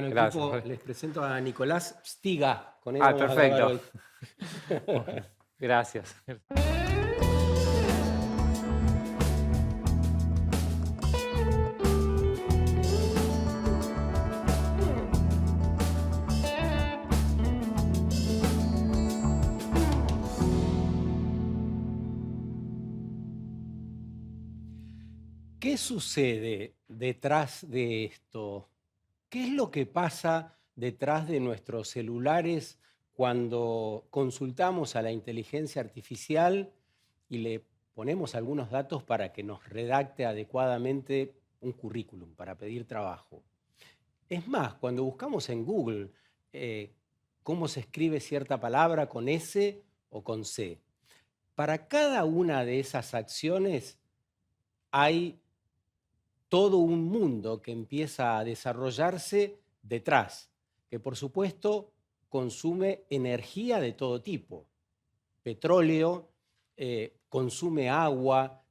Bueno, Gracias. equipo, les presento a Nicolás Stiga. Con él Ah, vamos a grabar perfecto. hoy. Bueno, gracias. ¿Qué sucede detrás de esto? ¿Qué es lo que pasa detrás de nuestros celulares cuando consultamos a la inteligencia artificial y le ponemos algunos datos para que nos redacte adecuadamente un currículum para pedir trabajo? Es más, cuando buscamos en Google eh, cómo se escribe cierta palabra con S o con C, para cada una de esas acciones hay todo un mundo que empieza a desarrollarse detrás, que por supuesto consume energía de todo tipo, petróleo, consume agua,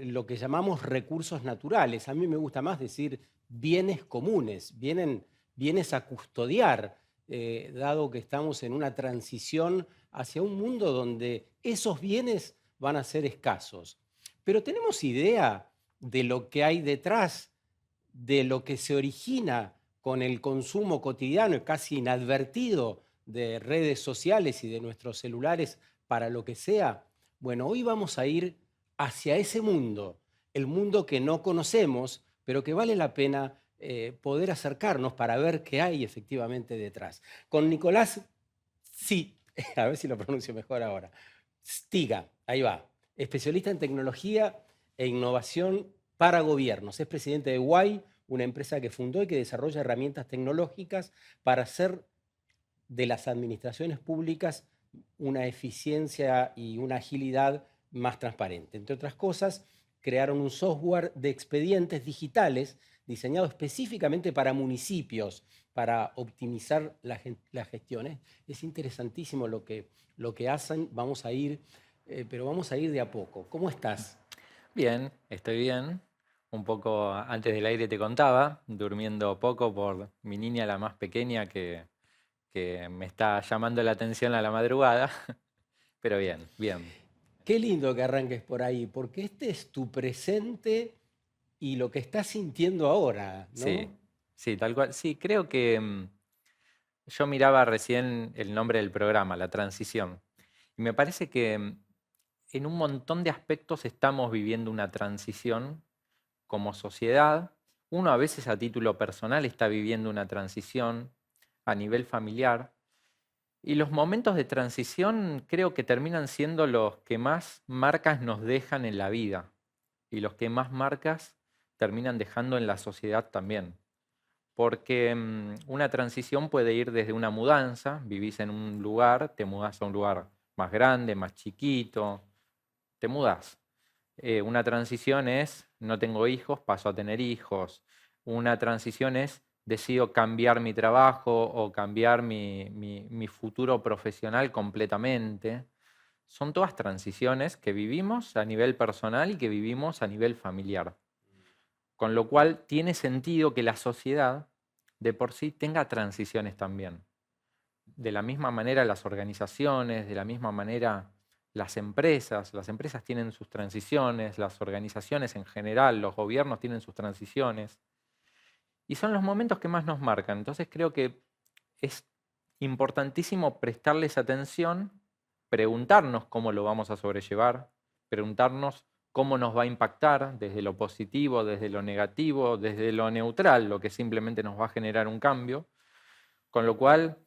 lo que llamamos recursos naturales. A mí me gusta más decir bienes comunes, bienes a custodiar, dado que estamos en una transición hacia un mundo donde esos bienes van a ser escasos. Pero tenemos idea de lo que hay detrás, de lo que se origina con el consumo cotidiano y casi inadvertido de redes sociales y de nuestros celulares para lo que sea. Bueno, hoy vamos a ir hacia ese mundo, el mundo que no conocemos, pero que vale la pena poder acercarnos para ver qué hay efectivamente detrás. Con Nicolás, sí, a ver si lo pronuncio mejor ahora. Stiga, ahí va, especialista en tecnología e innovación para gobiernos. Es presidente de WAI, una empresa que fundó y que desarrolla herramientas tecnológicas para hacer de las administraciones públicas una eficiencia y una agilidad más transparente. Entre otras cosas, crearon un software de expedientes digitales diseñado específicamente para municipios, para optimizar las gestiones. Es interesantísimo lo que hacen, vamos a ir, pero vamos a ir de a poco. ¿Cómo estás? Bien, estoy bien. Un poco antes del aire te contaba, durmiendo poco por mi niña, la más pequeña, que me está llamando la atención a la madrugada. Pero bien, bien. Qué lindo que arranques por ahí, porque este es tu presente y lo que estás sintiendo ahora, Sí, ¿no? sí, tal cual. Sí, creo que yo miraba recién el nombre del programa, La Transición. Y me parece que en un montón de aspectos estamos viviendo una transición como sociedad. Uno a veces a título personal está viviendo una transición a nivel familiar. Y los momentos de transición creo que terminan siendo los que más marcas nos dejan en la vida y los que más marcas terminan dejando en la sociedad también. Porque una transición puede ir desde una mudanza, vivís en un lugar, te mudás a un lugar más grande, más chiquito, te mudás. Una transición es, no tengo hijos, paso a tener hijos. Una transición es, decido cambiar mi trabajo o cambiar mi futuro profesional completamente. Son todas transiciones que vivimos a nivel personal y que vivimos a nivel familiar. Con lo cual tiene sentido que la sociedad de por sí tenga transiciones también. De la misma manera las organizaciones, de la misma manera las empresas tienen sus transiciones, las organizaciones en general, los gobiernos tienen sus transiciones, y son los momentos que más nos marcan. Entonces creo que es importantísimo prestarles atención, preguntarnos cómo lo vamos a sobrellevar, preguntarnos cómo nos va a impactar desde lo positivo, desde lo negativo, desde lo neutral, lo que simplemente nos va a generar un cambio, con lo cual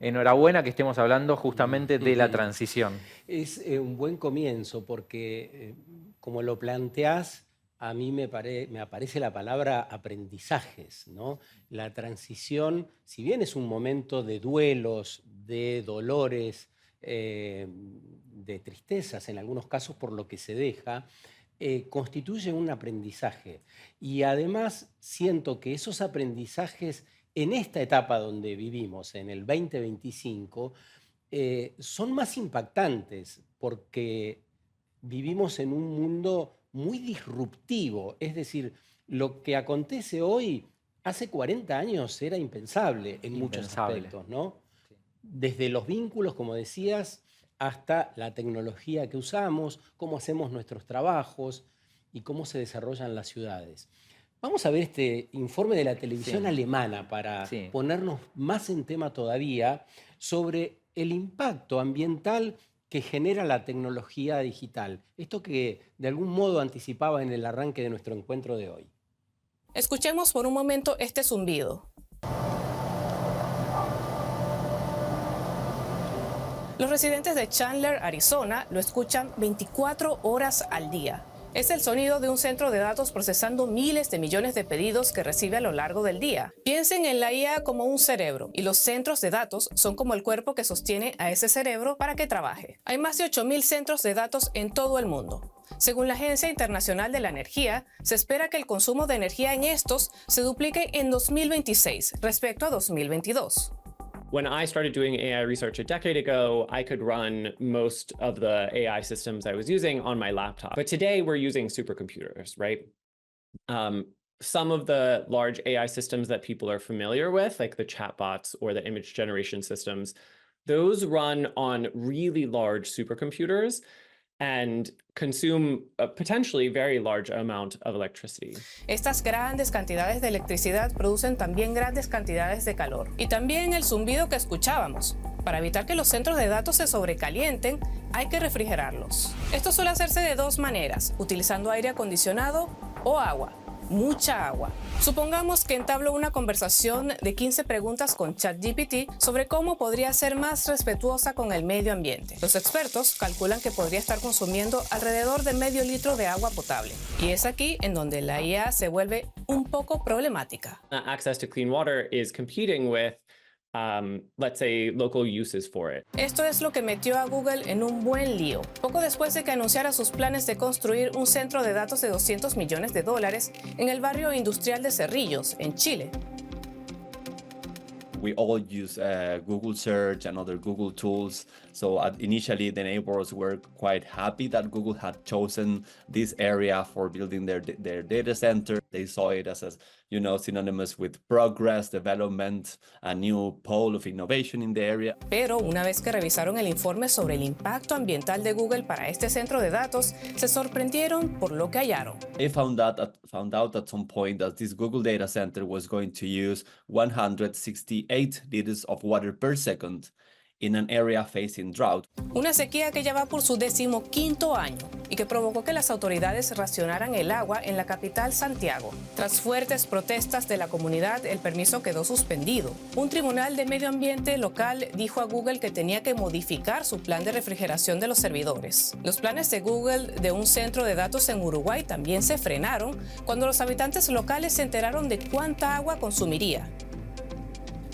enhorabuena que estemos hablando justamente de la transición. Es un buen comienzo porque, como lo planteás, a mí me aparece la palabra aprendizajes, ¿no? La transición, si bien es un momento de duelos, de dolores, de tristezas en algunos casos por lo que se deja, constituye un aprendizaje. Y además siento que esos aprendizajes en esta etapa donde vivimos, en el 2025, son más impactantes porque vivimos en un mundo muy disruptivo. Es decir, lo que acontece hoy Hace 40 años era impensable en muchos Impensable. aspectos, ¿no? Sí. Desde los vínculos, como decías, hasta la tecnología que usamos, cómo hacemos nuestros trabajos y cómo se desarrollan las ciudades. Vamos a ver este informe de la televisión Sí, alemana para sí. ponernos más en tema todavía sobre el impacto ambiental que genera la tecnología digital. Esto que de algún modo anticipaba en el arranque de nuestro encuentro de hoy. Escuchemos por un momento este zumbido. Los residentes de Chandler, Arizona, lo escuchan 24 horas al día. Es el sonido de un centro de datos procesando miles de millones de pedidos que recibe a lo largo del día. Piensen en la IA como un cerebro y los centros de datos son como el cuerpo que sostiene a ese cerebro para que trabaje. Hay más de 8.000 centros de datos en todo el mundo. Según la Agencia Internacional de la Energía, se espera que el consumo de energía en estos se duplique en 2026 respecto a 2022. When I started doing AI research a decade ago, I could run most of the AI systems I was using on my laptop. But today we're using supercomputers, right? Some of the large AI systems that people are familiar with, like the chatbots or the image generation systems, those run on really large supercomputers and consume a potentially very large amount of electricity. Estas grandes cantidades de electricidad producen también grandes cantidades de calor. Y también el zumbido que escuchábamos. Para evitar que los centros de datos se sobrecalienten, hay que refrigerarlos. Esto suele hacerse de dos maneras, utilizando aire acondicionado o agua. Mucha agua. Supongamos que entablo una conversación de 15 preguntas con ChatGPT sobre cómo podría ser más respetuosa con el medio ambiente. Los expertos calculan que podría estar consumiendo alrededor de medio litro de agua potable. Y es aquí en donde la IA se vuelve un poco problemática. Access to clean water is competing with let's say, local uses for it. Esto es lo que metió a Google en un buen lío. Poco después de que anunciara sus planes de construir un centro de datos de $200 millones en el barrio industrial de Cerrillos, en Chile. We all use Google Search and other Google tools. So initially, the neighbors were quite happy that Google had chosen this area for building their data center. They saw it as synonymous with progress, development, a new pole of innovation in the area. Pero una vez que revisaron el informe sobre el impacto ambiental de Google para este centro de datos, se sorprendieron por lo que hallaron. They found out at some point that this Google data center was going to use 168 liters of water per second in an area facing drought. Una sequía que ya va por su 15º año y que provocó que las autoridades racionaran el agua en la capital Santiago. Tras fuertes protestas de la comunidad, el permiso quedó suspendido. Un tribunal de medio ambiente local dijo a Google que tenía que modificar su plan de refrigeración de los servidores. Los planes de Google de un centro de datos en Uruguay también se frenaron cuando los habitantes locales se enteraron de cuánta agua consumiría.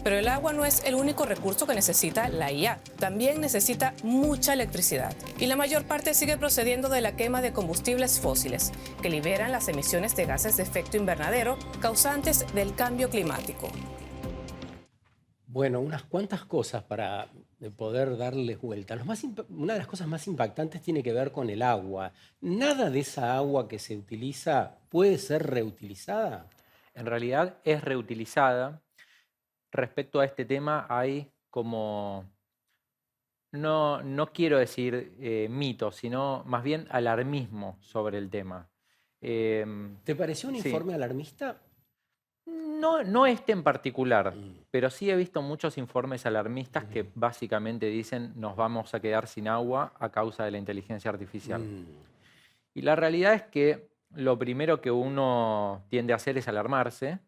Pero el agua no es el único recurso que necesita la IA. También necesita mucha electricidad. Y la mayor parte sigue procediendo de la quema de combustibles fósiles, que liberan las emisiones de gases de efecto invernadero causantes del cambio climático. Bueno, unas cuantas cosas para poder darles vuelta. Una de las cosas más impactantes tiene que ver con el agua. ¿Nada de esa agua que se utiliza puede ser reutilizada? En realidad es reutilizada. Respecto a este tema hay como, no quiero decir mitos, sino más bien alarmismo sobre el tema. ¿Te pareció un sí. informe alarmista? No este en particular, Mm. pero sí he visto muchos informes alarmistas que básicamente dicen nos vamos a quedar sin agua a causa de la inteligencia artificial. Y la realidad es que lo primero que uno tiende a hacer es alarmarse,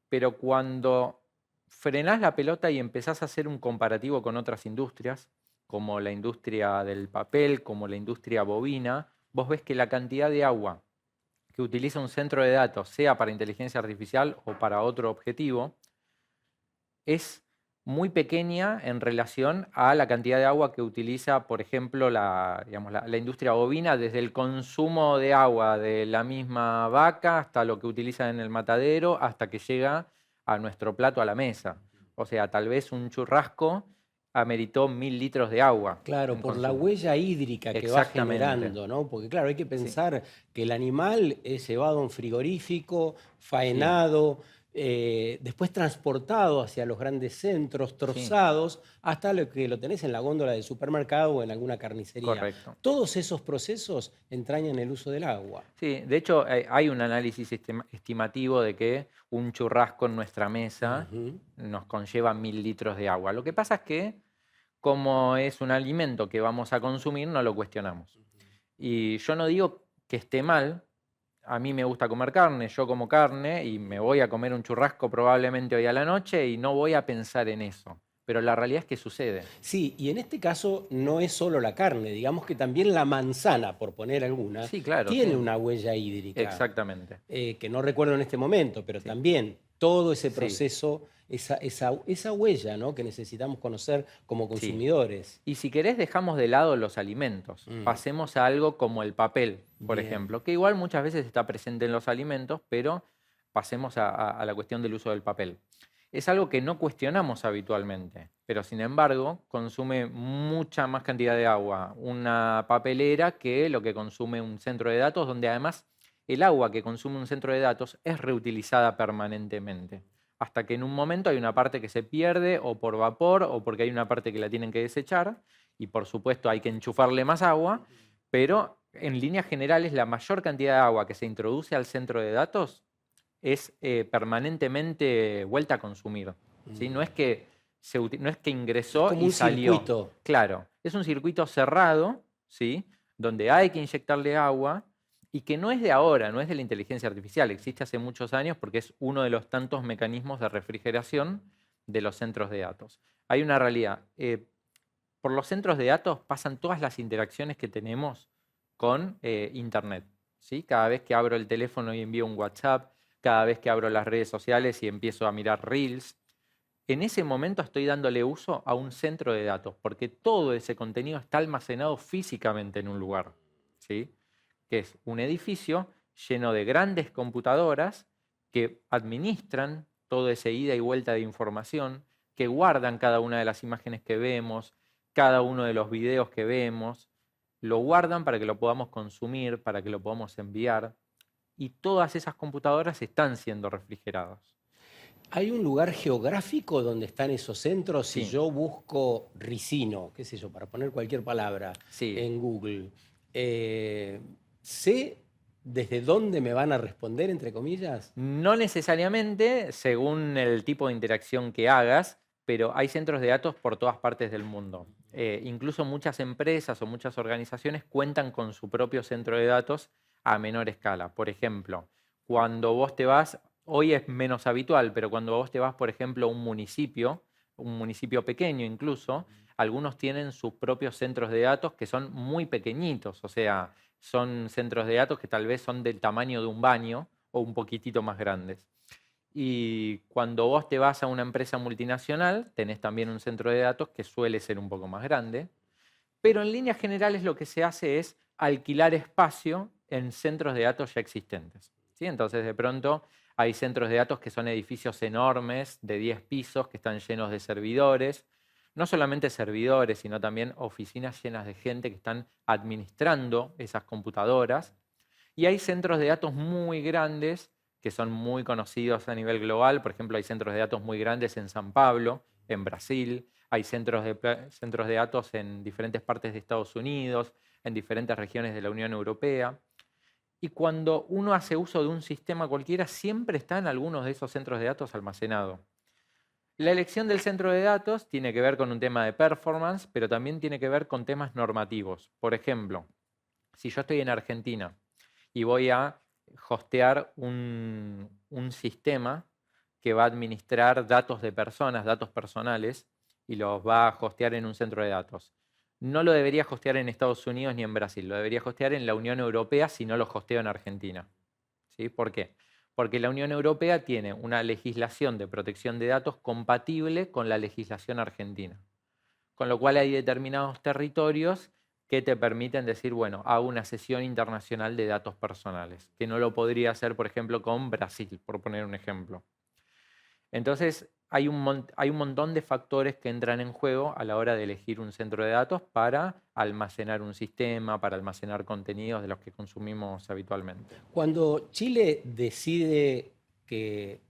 pero cuando frenás la pelota y empezás a hacer un comparativo con otras industrias, como la industria del papel, como la industria bovina, vos ves que la cantidad de agua que utiliza un centro de datos, sea para inteligencia artificial o para otro objetivo, es muy pequeña en relación a la cantidad de agua que utiliza, por ejemplo, la industria bovina, desde el consumo de agua de la misma vaca hasta lo que utiliza en el matadero, hasta que llega a nuestro plato, a la mesa. O sea, tal vez un churrasco ameritó 1000 litros de agua. Claro, en por la consumo. huella hídrica que va Exactamente. generando, ¿no? Porque claro, hay que Sí. pensar que el animal es llevado a un frigorífico, faenado, después transportado hacia los grandes centros, Sí, trozados, hasta lo que lo tenés en la góndola del supermercado o en alguna carnicería. correcto. Todos esos procesos entrañan el uso del agua. Sí, de hecho hay un análisis estimativo de que un churrasco en nuestra mesa Ujú. nos conlleva 1000 litros de agua. Lo que pasa es que como es un alimento que vamos a consumir, no lo cuestionamos. Y yo no digo que esté mal, a mí me gusta comer carne, yo como carne y me voy a comer un churrasco probablemente hoy a la noche y no voy a pensar en eso. Pero la realidad es que sucede. Sí, y en este caso no es solo la carne, digamos que también la manzana, por poner alguna, Sí, claro, tiene sí. una huella hídrica, Exactamente. que no recuerdo en este momento, pero Sí, también todo ese sí, proceso, esa huella, ¿no?, que necesitamos conocer como sí. consumidores. Y si querés, dejamos de lado los alimentos. Mm, Pasemos a algo como el papel, por bien. ejemplo, que igual muchas veces está presente en los alimentos, pero pasemos a la cuestión del uso del papel. Es algo que no cuestionamos habitualmente, pero sin embargo consume mucha más cantidad de agua una papelera que lo que consume un centro de datos, donde además el agua que consume un centro de datos es reutilizada permanentemente hasta que en un momento hay una parte que se pierde o por vapor o porque hay una parte que la tienen que desechar y por supuesto hay que enchufarle más agua, pero en líneas generales la mayor cantidad de agua que se introduce al centro de datos es permanentemente vuelta a consumir. ¿Sí? No es que, no es que Es ingresó como y un salió. circuito. Claro, es un circuito cerrado, ¿sí? Donde hay que inyectarle agua y que no es de ahora, no es de la inteligencia artificial, existe hace muchos años porque es uno de los tantos mecanismos de refrigeración de los centros de datos. Hay una realidad. Por los centros de datos pasan todas las interacciones que tenemos con Internet. ¿Sí? Cada vez que abro el teléfono y envío un WhatsApp, cada vez que abro las redes sociales y empiezo a mirar Reels, en ese momento estoy dándole uso a un centro de datos, porque todo ese contenido está almacenado físicamente en un lugar, ¿sí? Que es un edificio lleno de grandes computadoras que administran todo ese ida y vuelta de información, que guardan cada una de las imágenes que vemos, cada uno de los videos que vemos, lo guardan para que lo podamos consumir, para que lo podamos enviar, y todas esas computadoras están siendo refrigeradas. ¿Hay un lugar geográfico donde están esos centros? Si Sí, yo busco ricino, qué sé yo, para poner cualquier palabra sí. en Google, eh, ¿sé desde dónde me van a responder, entre comillas? No necesariamente según el tipo de interacción que hagas, pero hay centros de datos por todas partes del mundo. Incluso muchas empresas o muchas organizaciones cuentan con su propio centro de datos a menor escala. Por ejemplo, cuando vos te vas, hoy es menos habitual, pero cuando vos te vas, por ejemplo, a un municipio pequeño incluso, algunos tienen sus propios centros de datos que son muy pequeñitos, o sea, son centros de datos que tal vez son del tamaño de un baño o un poquitito más grandes. Y cuando vos te vas a una empresa multinacional, tenés también un centro de datos que suele ser un poco más grande, pero en líneas generales lo que se hace es alquilar espacio en centros de datos ya existentes. ¿Sí? Entonces, de pronto hay centros de datos que son edificios enormes de 10 pisos que están llenos de servidores, no solamente servidores, sino también oficinas llenas de gente que están administrando esas computadoras. Y hay centros de datos muy grandes que son muy conocidos a nivel global. Por ejemplo, hay centros de datos muy grandes en San Pablo, en Brasil. Hay centros de datos en diferentes partes de Estados Unidos, en diferentes regiones de la Unión Europea. Y cuando uno hace uso de un sistema cualquiera, siempre está en algunos de esos centros de datos almacenado. La elección del centro de datos tiene que ver con un tema de performance, pero también tiene que ver con temas normativos. Por ejemplo, si yo estoy en Argentina y voy a hostear un sistema que va a administrar datos de personas, datos personales, y los va a hostear en un centro de datos. No lo debería hostear en Estados Unidos ni en Brasil, lo debería hostear en la Unión Europea si no lo hosteo en Argentina. ¿Sí? ¿Por qué? Porque la Unión Europea tiene una legislación de protección de datos compatible con la legislación argentina. Con lo cual hay determinados territorios que te permiten decir, bueno, hago una sesión internacional de datos personales, que no lo podría hacer, por ejemplo, con Brasil, por poner un ejemplo. Entonces, hay un montón de factores que entran en juego a la hora de elegir un centro de datos para almacenar un sistema, para almacenar contenidos de los que consumimos habitualmente. Cuando Chile decide que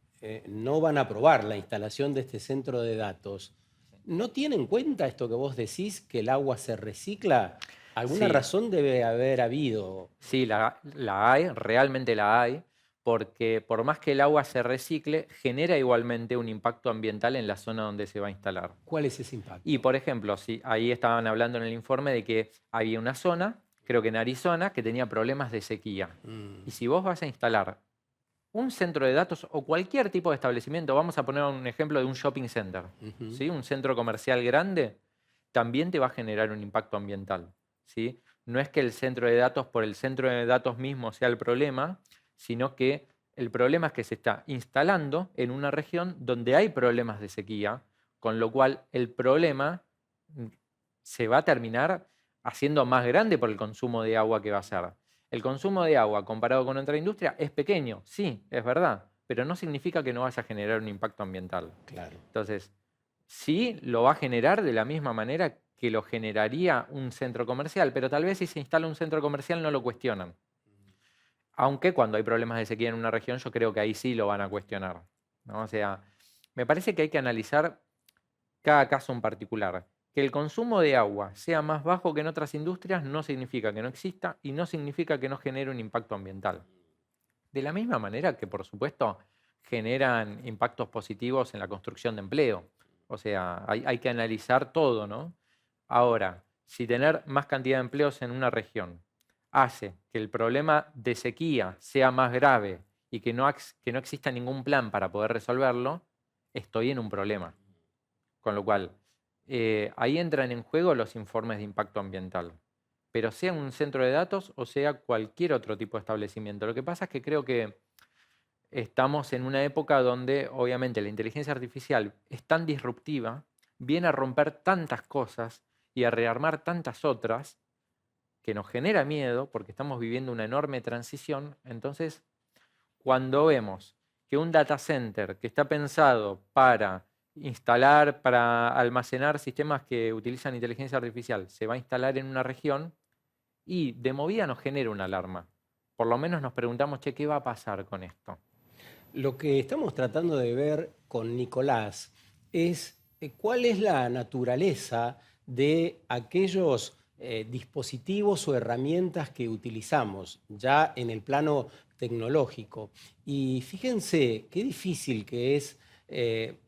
no van a aprobar la instalación de este centro de datos, ¿no tienen en cuenta esto que vos decís, que el agua se recicla? Alguna Sí, razón debe haber habido. sí, la hay, realmente la hay, porque por más que el agua se recicle, genera igualmente un impacto ambiental en la zona donde se va a instalar. ¿Cuál es ese Y impacto? por ejemplo, si ahí estaban hablando en el informe de que había una zona, creo que en Arizona, que tenía problemas de sequía. Mm, Y si vos vas a instalar un centro de datos o cualquier tipo de establecimiento, vamos a poner un ejemplo de un shopping center, ujú. ¿sí? Un centro comercial grande, también te va a generar un impacto ambiental, ¿sí? No es que el centro de datos por el centro de datos mismo sea el problema, sino que el problema es que se está instalando en una región donde hay problemas de sequía, con lo cual el problema mm, se va a terminar haciendo más grande por el consumo de agua que va a ser. El consumo de agua comparado con otra industria es pequeño, sí, es verdad, pero no significa que no vaya a generar un impacto ambiental. Claro. Entonces, sí lo va a generar de la misma manera que lo generaría un centro comercial, pero tal vez si se instala un centro comercial no lo cuestionan. Aunque cuando hay problemas de sequía en una región, yo creo que ahí sí lo van a cuestionar, ¿no? O sea, me parece que hay que analizar cada caso en particular. Que el consumo de agua sea más bajo que en otras industrias no significa que no exista y no significa que no genere un impacto ambiental. De la misma manera que, por supuesto, generan impactos positivos en la construcción de empleo. O sea, hay que analizar todo, ¿no? Ahora, si tener más cantidad de empleos en una región hace que el problema de sequía sea más grave y que no exista ningún plan para poder resolverlo, estoy en un problema. Con lo cual, ahí entran en juego los informes de impacto ambiental, pero sea un centro de datos o sea cualquier otro tipo de establecimiento. Lo que pasa es que creo que estamos en una época donde obviamente la inteligencia artificial es tan disruptiva, viene a romper tantas cosas y a rearmar tantas otras, que nos genera miedo porque estamos viviendo una enorme transición. Entonces, cuando vemos que un data center que está pensado para instalar, para almacenar sistemas que utilizan inteligencia artificial, se va a instalar en una región y de movida nos genera una alarma. Por lo menos nos preguntamos, che, ¿qué va a pasar con esto? Lo que estamos tratando de ver con Nicolás es cuál es la naturaleza de aquellos dispositivos o herramientas que utilizamos ya en el plano tecnológico. Y fíjense qué difícil que es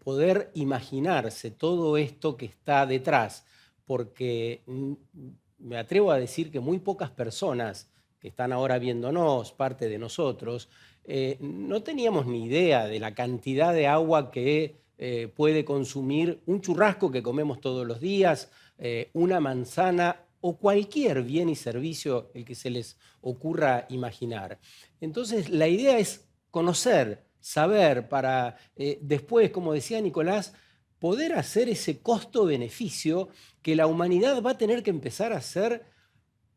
poder imaginarse todo esto que está detrás, porque me atrevo a decir que muy pocas personas que están ahora viéndonos, parte de nosotros, no teníamos ni idea de la cantidad de agua que puede consumir un churrasco que comemos todos los días, una manzana o cualquier bien y servicio el que se les ocurra imaginar. Entonces, la idea es conocer, saber, para después, como decía Nicolás, poder hacer ese costo-beneficio que la humanidad va a tener que empezar a hacer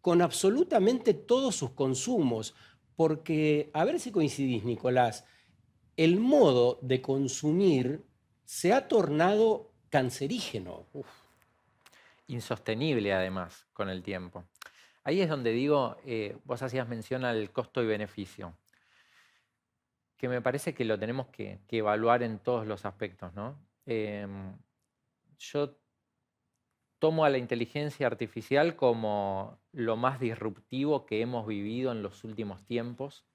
con absolutamente todos sus consumos. Porque, a ver si coincidís, Nicolás, el modo de consumir se ha tornado cancerígeno. Uf. Insostenible además con el tiempo. Ahí es donde digo, vos hacías mención al costo y beneficio, que me parece que lo tenemos que evaluar en todos los aspectos, ¿no? Yo tomo a la inteligencia artificial como lo más disruptivo que hemos vivido en los últimos tiempos,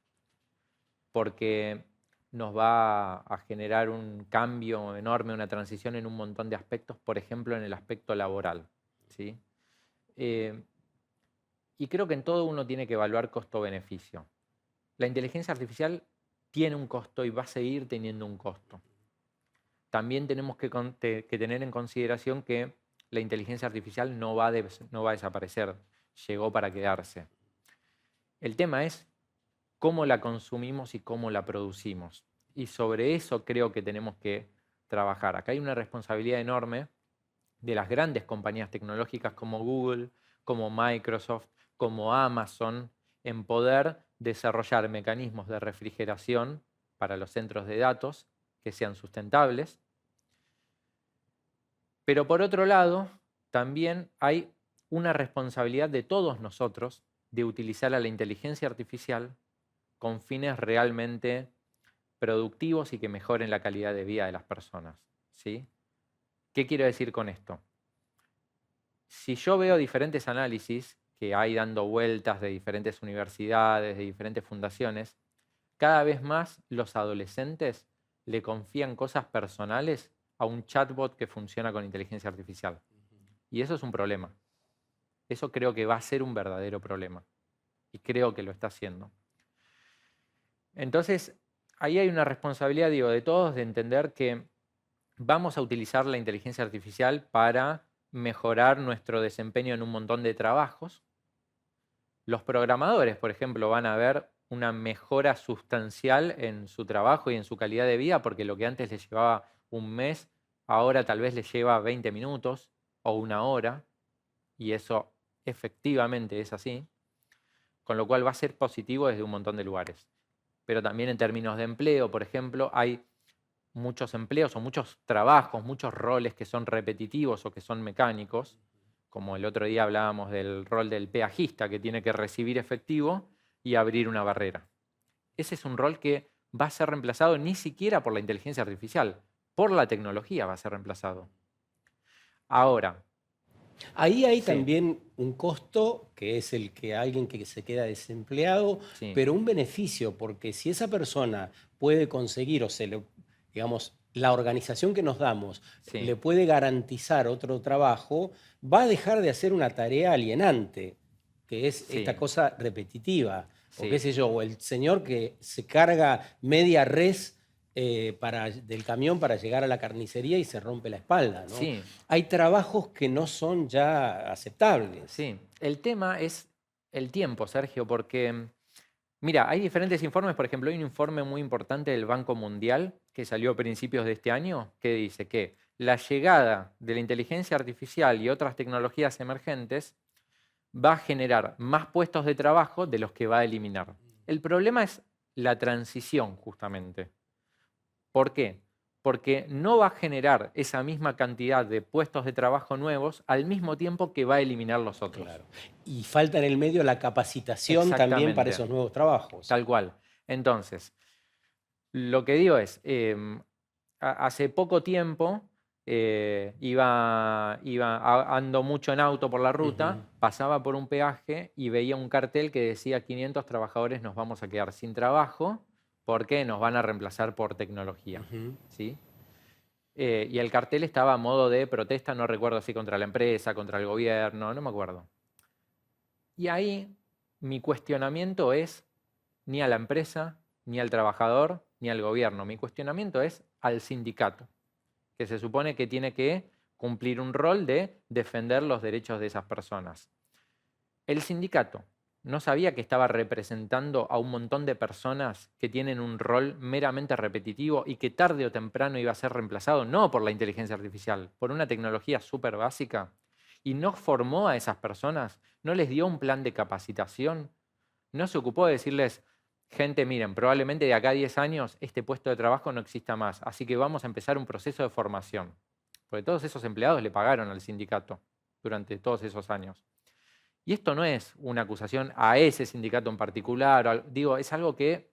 porque nos va a generar un cambio enorme, una transición en un montón de aspectos, por ejemplo, en el aspecto laboral, ¿sí? Y creo que en todo uno tiene que evaluar costo-beneficio. La inteligencia artificial tiene un costo y va a seguir teniendo un costo. También tenemos que tener en consideración que la inteligencia artificial no va a desaparecer, llegó para quedarse. El tema es cómo la consumimos y cómo la producimos. Y sobre eso creo que tenemos que trabajar. Acá hay una responsabilidad enorme de las grandes compañías tecnológicas como Google, como Microsoft, como Amazon, en poder desarrollar mecanismos de refrigeración para los centros de datos que sean sustentables. Pero por otro lado, también hay una responsabilidad de todos nosotros de utilizar a la inteligencia artificial con fines realmente productivos y que mejoren la calidad de vida de las personas, ¿sí? ¿Qué quiero decir con esto? Si yo veo diferentes análisis que hay dando vueltas de diferentes universidades, de diferentes fundaciones, cada vez más los adolescentes le confían cosas personales a un chatbot que funciona con inteligencia artificial. Y eso es un problema. Eso creo que va a ser un verdadero problema. Y creo que lo está haciendo. Entonces, ahí hay una responsabilidad, digo, de todos de entender que vamos a utilizar la inteligencia artificial para mejorar nuestro desempeño en un montón de trabajos. Los programadores, por ejemplo, van a ver una mejora sustancial en su trabajo y en su calidad de vida, porque lo que antes les llevaba un mes, ahora tal vez les lleva 20 minutos o una hora, y eso efectivamente es así, con lo cual va a ser positivo desde un montón de lugares. Pero también en términos de empleo, por ejemplo, hay muchos empleos o muchos trabajos, muchos roles que son repetitivos o que son mecánicos, como el otro día hablábamos del rol del peajista que tiene que recibir efectivo y abrir una barrera. Ese es un rol que va a ser reemplazado ni siquiera por la inteligencia artificial, por la tecnología va a ser reemplazado. Ahora, Ahí hay sí, también un costo, que es el que alguien que se queda desempleado, sí, pero un beneficio, porque si esa persona puede conseguir, o se le, digamos, la organización que nos damos sí, le puede garantizar otro trabajo, va a dejar de hacer una tarea alienante, que es esta sí, cosa repetitiva. O qué sí, sé yo, o el señor que se carga media res del camión para llegar a la carnicería y se rompe la espalda, ¿no? sí, Hay trabajos que no son ya aceptables. sí. El tema es el tiempo, Sergio, porque mira, hay diferentes informes. Por ejemplo, hay un informe muy importante del Banco Mundial que salió a principios de este año que dice que la llegada de la inteligencia artificial y otras tecnologías emergentes va a generar más puestos de trabajo de los que va a eliminar. El problema es la transición, justamente. ¿Por qué? Porque no va a generar esa misma cantidad de puestos de trabajo nuevos al mismo tiempo que va a eliminar los otros. Claro. Y falta en el medio la capacitación también para Exactamente, esos nuevos trabajos. tal cual. Entonces, lo que digo es, hace poco tiempo ando mucho en auto por la ruta, Ujú, pasaba por un peaje y veía un cartel que decía 500 trabajadores nos vamos a quedar sin trabajo porque nos van a reemplazar por tecnología. ujú. ¿Sí? Y el cartel estaba a modo de protesta, no recuerdo si contra la empresa, contra el gobierno, no me acuerdo. Y ahí mi cuestionamiento es ni a la empresa, ni al trabajador, ni al gobierno. Mi cuestionamiento es al sindicato, que se supone que tiene que cumplir un rol de defender los derechos de esas personas. El sindicato no sabía que estaba representando a un montón de personas que tienen un rol meramente repetitivo y que tarde o temprano iba a ser reemplazado no por la inteligencia artificial, por una tecnología súper básica. Y no formó a esas personas, no les dio un plan de capacitación, no se ocupó de decirles, gente, miren, probablemente de acá a 10 años este puesto de trabajo no exista más, así que vamos a empezar un proceso de formación. Porque todos esos empleados le pagaron al sindicato durante todos esos años. Y esto no es una acusación a ese sindicato en particular, digo, es algo que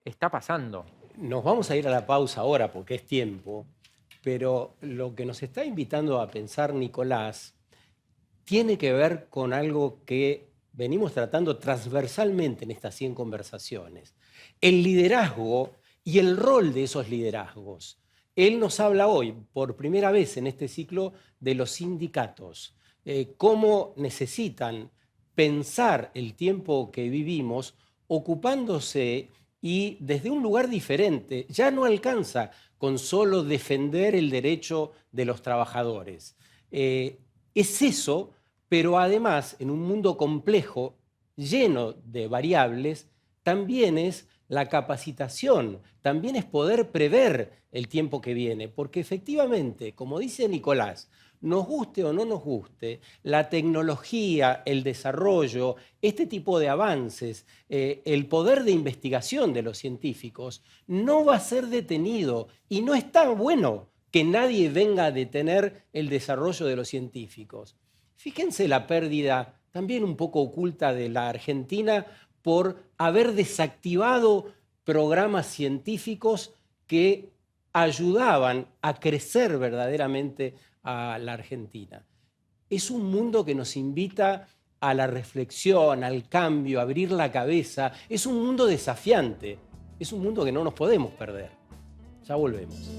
está pasando. Nos vamos a ir a la pausa ahora porque es tiempo, pero lo que nos está invitando a pensar Nicolás tiene que ver con algo que venimos tratando transversalmente en estas 100 conversaciones. El liderazgo y el rol de esos liderazgos. Él nos habla hoy, por primera vez en este ciclo, de los sindicatos. Cómo necesitan pensar el tiempo que vivimos ocupándose y desde un lugar diferente. Ya no alcanza con solo defender el derecho de los trabajadores. Es eso, pero además en un mundo complejo, lleno de variables, también es la capacitación, también es poder prever el tiempo que viene, porque efectivamente, como dice Nicolás, nos guste o no nos guste, la tecnología, el desarrollo, este tipo de avances, el poder de investigación de los científicos no va a ser detenido y no es tan bueno que nadie venga a detener el desarrollo de los científicos. Fíjense la pérdida también un poco oculta de la Argentina por haber desactivado programas científicos que ayudaban a crecer verdaderamente a la Argentina. Es un mundo que nos invita a la reflexión, al cambio, a abrir la cabeza. Es un mundo desafiante, es un mundo que no nos podemos perder. Ya volvemos.